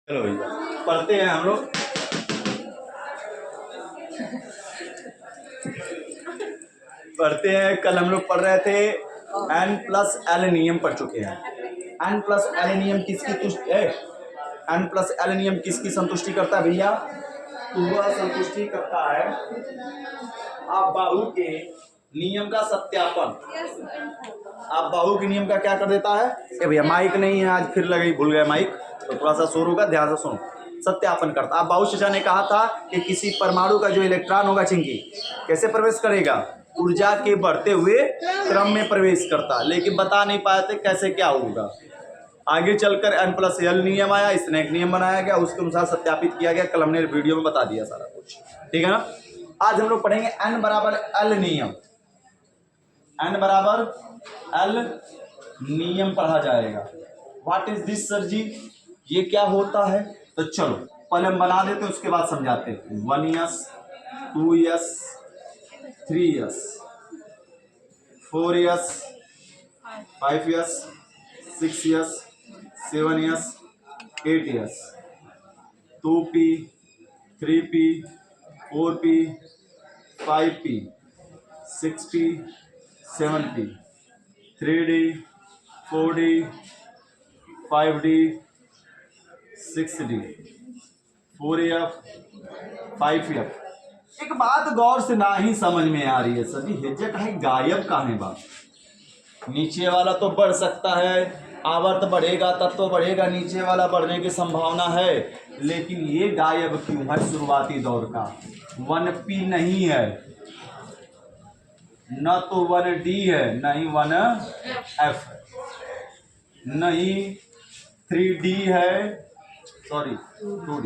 चलो भैया पढ़ते हैं हम लोग। पढ़ते हैं। कल हम लोग पढ़ रहे थे N+L नियम पढ़ चुके हैं। N+L नियम किसकी तुष्टि है? N+L नियम किसकी संतुष्टि करता है भैया? तो वह संतुष्टि करता है आप बाहु के नियम का सत्यापन। आप बाहु के नियम का क्या कर देता है? ए भैया माइक नहीं है आज, फिर लगे भूल गए माइक, तो थोड़ा सा शोर होगा, ध्यान से सुनो। सत्यापन करता। आप बाहु चाचा ने कहा था कि किसी परमाणु का जो इलेक्ट्रॉन होगा चिंकी कैसे प्रवेश करेगा? ऊर्जा के बढ़ते हुए क्रम में प्रवेश करता, लेकिन बता नहीं पाए थे कैसे क्या होगा। आगे चलकर N+L नियम आया, इसने एक नियम बनाया गया, उसके अनुसार सत्यापित किया गया। कल हमने वीडियो में बता दिया सारा कुछ, ठीक है ना। आज हम लोग पढ़ेंगे N=L नियम। N=L नियम पढ़ा जाएगा। व्हाट इज दिस सर जी, ये क्या होता है? तो चलो पहले हम बना देते हैं, उसके बाद समझाते हैं। 1s 2s 3s 4s 5s 6s 7s 8s 2p 3p 4p 5p 6p 7p 3d 4d 5d 6d 4f 5f। एक बात गौर से ना ही समझ में आ रही है सर जी, हिज्जे का है गायब कहाँ है बात? नीचे वाला तो बढ़ सकता है, आवर्त बढ़ेगा तत्व बढ़ेगा, नीचे वाला बढ़ने की संभावना है, लेकिन ये गायब क्यों है? शुरुआती दौर का 1p नहीं है, न तो 1d है, न ही 1f है, नहीं 3d है, सॉरी 2d,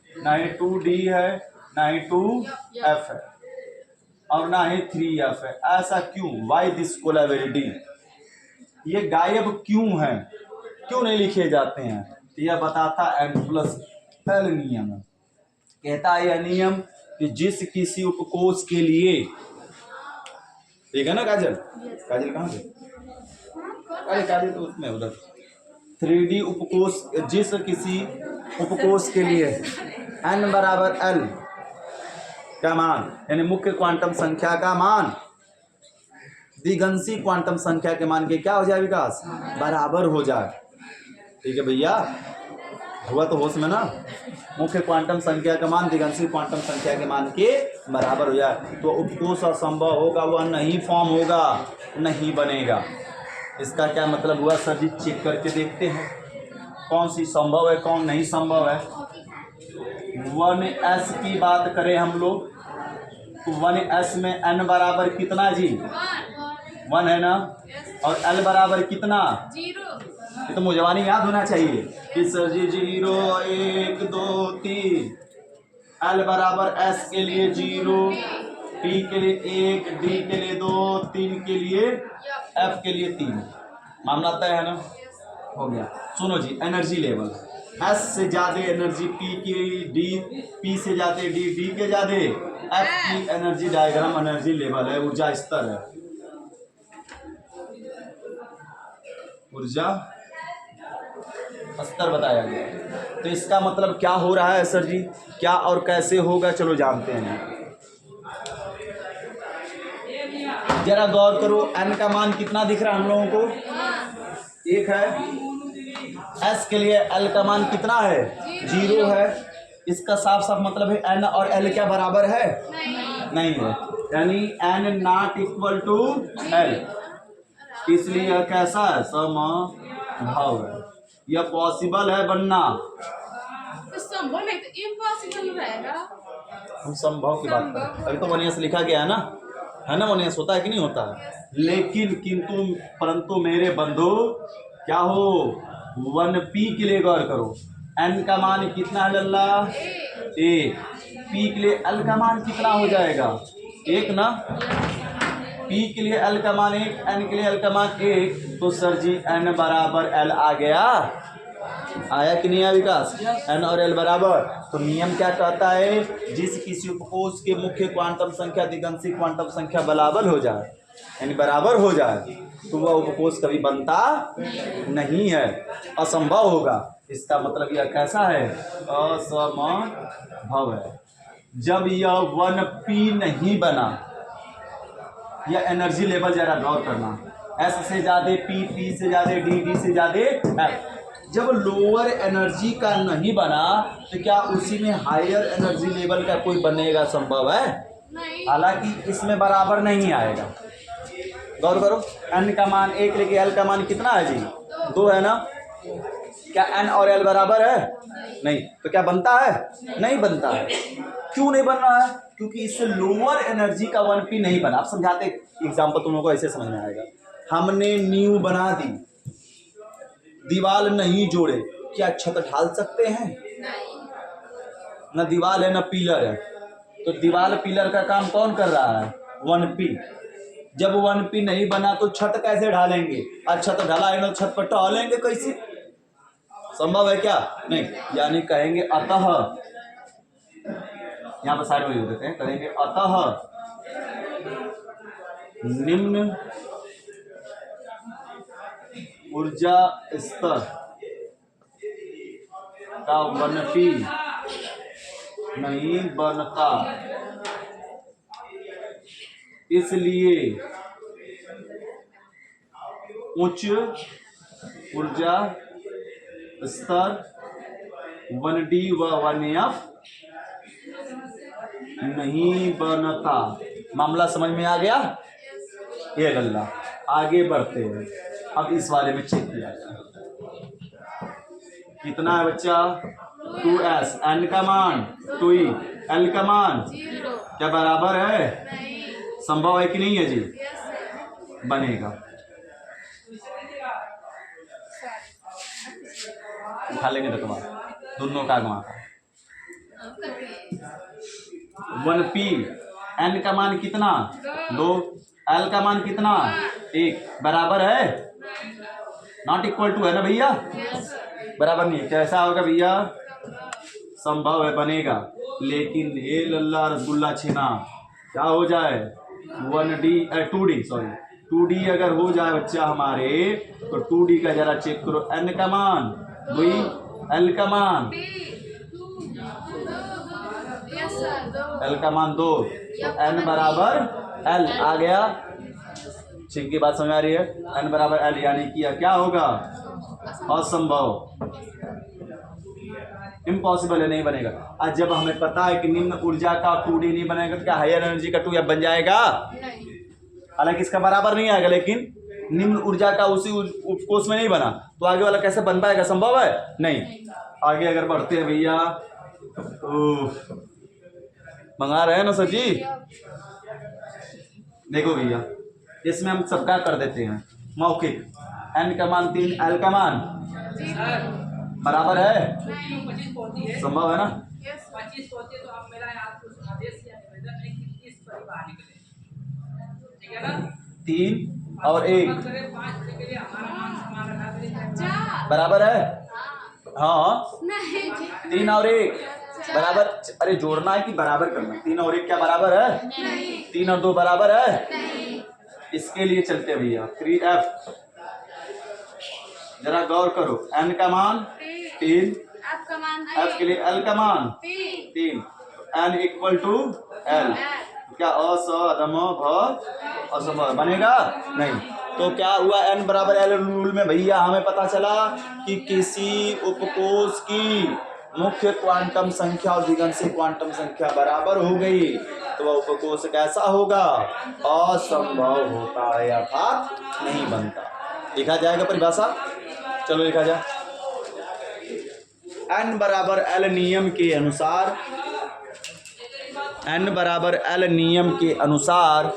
ना ही 2d है, ना ही 2f है, और ना ही 3f है। ऐसा क्यों? वाई दिस कोलैबिलिटी? ये गायब क्यों है? क्यों नहीं लिखे जाते हैं? तो यह बताता N+L नियम। कहता है यह नियम कि जिस किसी उपकोष के लिए, ठीक है ना काजल? काजल कहाँ गई? अरे काजल तो उसमें उधर 3D उपकोष, जिस किसी उपकोष के लिए N=L का मान, यानी मुख्य क्वांटम संख्या का मान द्विगंशी क्वांटम संख्या के मान के क्या हो जाए विकास? बराबर हो जाए। ठीक है भैया, हुआ तो होश में ना? मुख्य क्वांटम संख्या का मान द्विगंशी क्वांटम संख्या के मान के बराबर हो जाए तो उपकोष असंभव होगा, वह नहीं फॉर्म होगा, नहीं बनेगा। इसका क्या मतलब हुआ सर जी? चेक करके देखते हैं कौन सी संभव है कौन नहीं संभव है। 1s की बात करें हम लोग तो 1s में n बराबर कितना जी? 1 है ना, और l बराबर कितना? 0। ये तो मुझवानी याद होना चाहिए कि सर जी 0 1 2 3, l बराबर s के लिए 0, t के लिए 1, d के लिए 2, 3 के लिए, f के लिए 3। मामला तय है ना? हो गया। सुनो जी, एनर्जी लेवल S से ज्यादा एनर्जी P की, D P से ज्यादा D के ज्यादा F की एनर्जी डायग्राम एनर्जी लेवल है, ऊर्जा स्तर है, ऊर्जा स्तर बताया गया। तो इसका मतलब क्या हो रहा है सर जी? क्या और कैसे होगा? चलो जानते हैं। जरा गौर करो, n का मान कितना दिख रहा है हम लोगों को? 1 है। S के लिए L का मान कितना है? 0 है। इसका साफ साफ मतलब है n और L क्या बराबर है? नहीं है, यानी n ≠L। इसलिए यह कैसा है? समभाव है। यह पॉसिबल है बनना। तो संभव नहीं तो इम्पॉसिबल रहेगा। हम संभव की बात करें, अभी तो 1s लिखा गया है ना 1s होता है कि नहीं होता है? लेकिन किंतु परंतु मेरे बंधु क्या हो, 1p के लिए गौर करो, n का मान कितना है लल्ला? 1। p के लिए l का मान कितना हो जाएगा? 1 ना। p के लिए l का मान 1, n के लिए l का मान 1, तो सर जी n=L आ गया। आया कि नहीं आया विकास? n और l बराबर। तो नियम क्या कहता है? जिस किसी उपकोष के मुख्य क्वांटम संख्या द्विगंशी क्वांटम संख्या बराबर हो जाए, यानी बराबर हो जाए, तो वह उपकोष कभी बनता नहीं है, असंभव होगा। इसका मतलब यह कैसा है, असमभव है। जब यह 1p नहीं बना, यह एनर्जी लेवल जरा गौर करना, S से ज़्यादा P, P से ज़्यादा D, D से ज़्यादा F। जब लोअर एनर्जी का नहीं बना तो क्या उसी में हायर एनर्जी लेवल का कोई बनेगा, संभव है? नहीं। हालांकि इसमें बराबर नहीं आएगा। गौर करो, n का मान 1 लेके l का मान कितना है जी, 2 है ना। क्या n और l बराबर है? नहीं। तो क्या बनता है? नहीं बनता है। क्यों नहीं बन रहा है? क्योंकि इससे लोअर एनर्जी का 1p नहीं बना। आप समझाते एग्जाम्पल तुम लोगों को ऐसे समझ में आएगा। हमने नींव बना दी, दीवार नहीं जोड़े, क्या छत ढाल सकते हैं? न दीवार है न पिलर है। तो दीवार पिलर का काम कौन कर रहा है? 1p। जब 1p नहीं बना तो छत कैसे ढालेंगे? और छत ढला है ना, छत पर टहलेंगे कैसे? संभव है क्या? नहीं। यानी कहेंगे अतः, यहाँ पर साइड में देते हैं, कहेंगे अतः निम्न ऊर्जा स्तर का 1p नहीं बनता, इसलिए उच्च ऊर्जा स्तर 1d व 1f नहीं बनता। मामला समझ में आ गया? ये गल्ला। आगे बढ़ते हैं। अब इस वाले में चेक किया जाए कितना है बच्चा, 2s, n का मान 2e, l का मान 0। क्या बराबर है? नहीं। संभव है कि नहीं है जी? यस। बनेगा। उठा लेंगे तो दोनों का आगमा का 1p, n का मान कितना, 2, l का मान कितना, 1, बराबर है? नॉट इक्वल टू है ना भैया? यस। बराबर नहीं। कैसा होगा भैया? संभव है, बनेगा। लेकिन ये लल्ला रसगुल्ला छेना क्या हो जाए, 2d सॉरी 2d अगर हो जाए बच्चा हमारे, तो 2d का जरा चेक करो। n का मान 2, l का मान, यस सर, 2। l का मान 2, तो n बराबर l आ गया। ठीक की बात समझ आ रही है? n बराबर l, यानी कि यह क्या होगा, असंभव, इम्पॉसिबल है, नहीं बनेगा। आज जब हमें पता है कि निम्न ऊर्जा का 2d नहीं बनेगा, तो क्या हायर एनर्जी का 2f बन जाएगा? नहीं। हालांकि इसका बराबर नहीं आएगा, लेकिन निम्न ऊर्जा का उसी उपकोष में नहीं बना, तो आगे वाला कैसे बन पाएगा? संभव है? नहीं। आगे अगर बढ़ते हैं भैया, मंगा रहे हैं ना सर जी? देखो भैया, इसमें हम सबका कर देते हैं मौखिक। n का मान 3, l का मान बराबर है? संभव है ना? यस। 25 होती है तो आप मेरा आपको आदेश या निवेदन है कि इस पर बाहर निकले, ठीक है ना? 3 और 1 5 के लिए हमारा मान समान रखा करें। 4। बराबर है? हाँ। हाँ। नहीं। 3 और 1 बराबर, अरे जोड़ना है कि बराबर करना? 3 और 1 क्या बराबर है? नहीं। 3 और 2 बराबर है? नहीं। इसके लिए चलते हैं भैया 3f। जरा गौर करो, n का मान 3, f का मान f के लिए l का मान 3। 3, n इक्वल टू l। क्या असंभव असंभव बनेगा? नहीं। तो क्या हुआ, n बराबर l रूल में भैया हमें पता चला कि किसी उपकोष की मुख्य क्वांटम संख्या और दिगंशी क्वांटम संख्या बराबर हो गई, तो वह उपकोष कैसा होगा, असंभव होता है, अर्थात नहीं बनता। लिखा जाएगा परिभाषा, चलो लिखा जाए। n बराबर l नियम के अनुसार, n बराबर l नियम के अनुसार,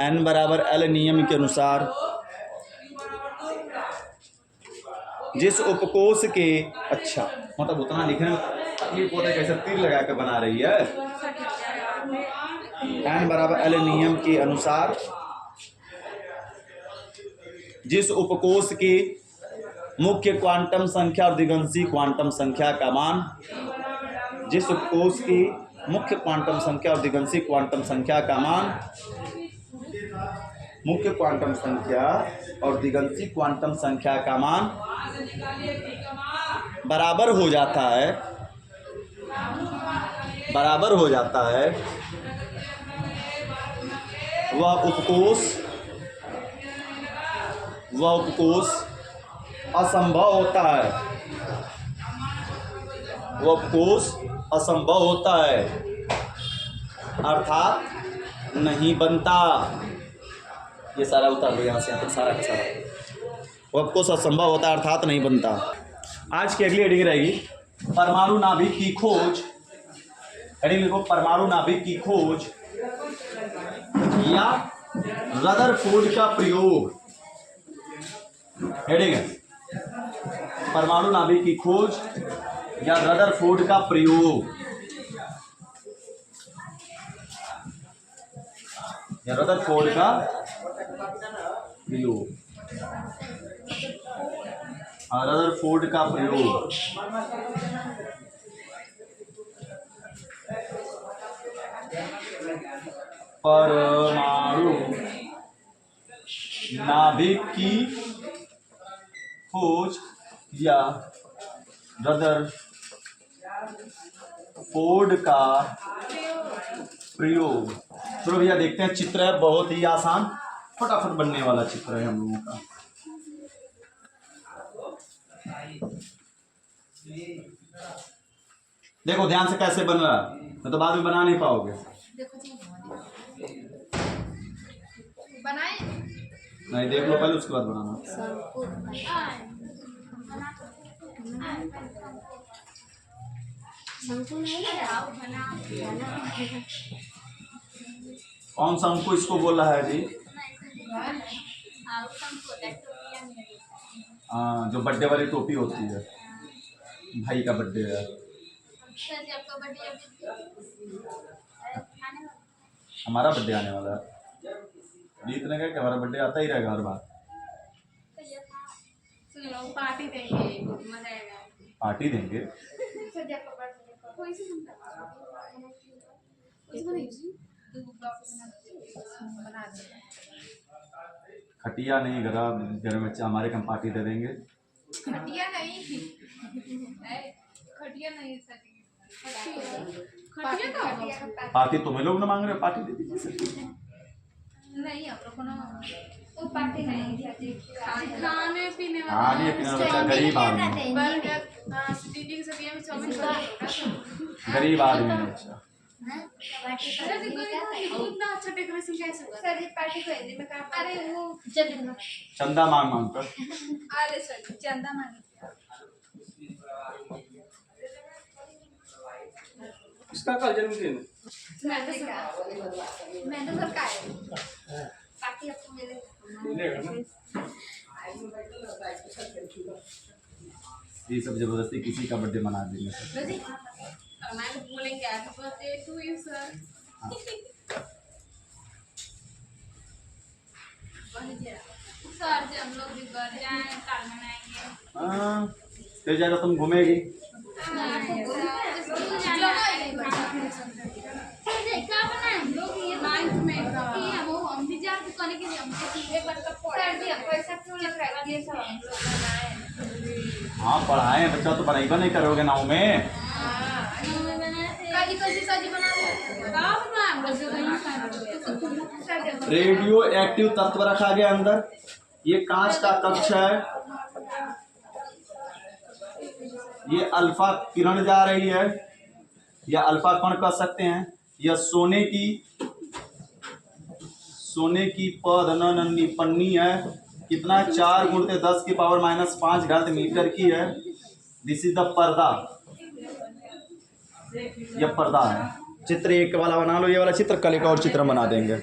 n बराबर l नियम के अनुसार जिस उपकोष के, अच्छा मतलब उतना लिखने में तकलीफ होता है, कैसे तीर लगा कर बना रही है। n बराबर l नियम के अनुसार जिस उपकोष के मुख्य क्वांटम संख्या और दिगंशी क्वांटम संख्या का मान, जिस उपकोष की मुख्य क्वांटम संख्या और दिगंशी क्वांटम संख्या का मान मुख्य क्वांटम संख्या और दिगंती क्वांटम संख्या का मान बराबर हो जाता है, बराबर हो जाता है, वह उपकोष असंभव होता है, वह उपकोष असंभव होता है, अर्थात नहीं बनता। ये सारा उतार दो यहाँ से, यहाँ तक सारा का सारा। वह उपकोष असंभव होता है अर्थात नहीं बनता। आज की अगली हेडिंग रहेगी परमाणु नाभिक की खोज। हेडिंग लिखो परमाणु नाभिक की खोज या रदरफोर्ड का प्रयोग। हेडिंग है परमाणु नाभिक की खोज या रदरफोर्ड का प्रयोग, या रदरफोर्ड का प्रयोग, रदरफोर्ड का प्रयोग। परमाणु नाभिक की खोज या रदरफोर्ड का प्रयोग। चलो भैया देखते हैं, चित्र है बहुत ही आसान, फटाफट बनने वाला चित्र है हम लोगों का। देखो ध्यान से कैसे बन रहा है, मैं तो बाद में बना नहीं पाओगे। बनाए नहीं देख लो पहले, उसके बाद बनाना। कौन सा हमको इसको बोल रहा है जी? हाँ, जो बर्थडे वाली टोपी होती है, भाई का बर्थडे है। हमारा बर्थडे आने वाला है। जीत ने कहा कि हमारा बर्थडे आता ही रहेगा हर बार। पार्टी देंगे, मजा आएगा। पार्टी देंगे। खटिया नहीं घर में हमारे हम पार्टी दे देंगे। खटिया नहीं, खटिया नहीं, खटिया का पार्टी तुम्हें लोग ना मांग रहे हो, पार्टी दे दीजिए। नहीं हम लोग को ना वो पार्टी नहीं, खाने पीने खाने पीने वाला गरीब आदमी, दीदी के साथ में चाउमीन गरीब आदमी है। अच्छा इतना अच्छा डेकोरेशन कैसे हुआ सर? पार्टी को हिंदी में कहा, अरे वो चंदा मांग कर। अरे सर चंदा मांग इसका कल जन्मदिन है। मैं तो सर का पार्टी आपको मिलेगा ना। ये सब जबरदस्ती किसी का बर्थडे मना देंगे सर। मैं तो बोलेंगे happy birthday to you sir. Sir जब हम लोग भी घर जाएं कल मनाएंगे। हाँ फिर जाकर तुम घूमेगी। हाँ पढ़ाए बच्चा तो पढ़ाई नहीं करोगे नाव में। रेडियो एक्टिव तत्व रखा गया अंदर। ये कांच का कक्ष है, ये अल्फा किरण जा रही है या अल्फा कण कह सकते हैं। यह सोने की पन्नी पन्नी है। कितना 4 × 10⁻⁻5 घात मीटर की है। दिस इज द पर्दा, यह पर्दा है। चित्र एक वाला बना लो, ये वाला चित्र, कल एक और चित्र बना देंगे।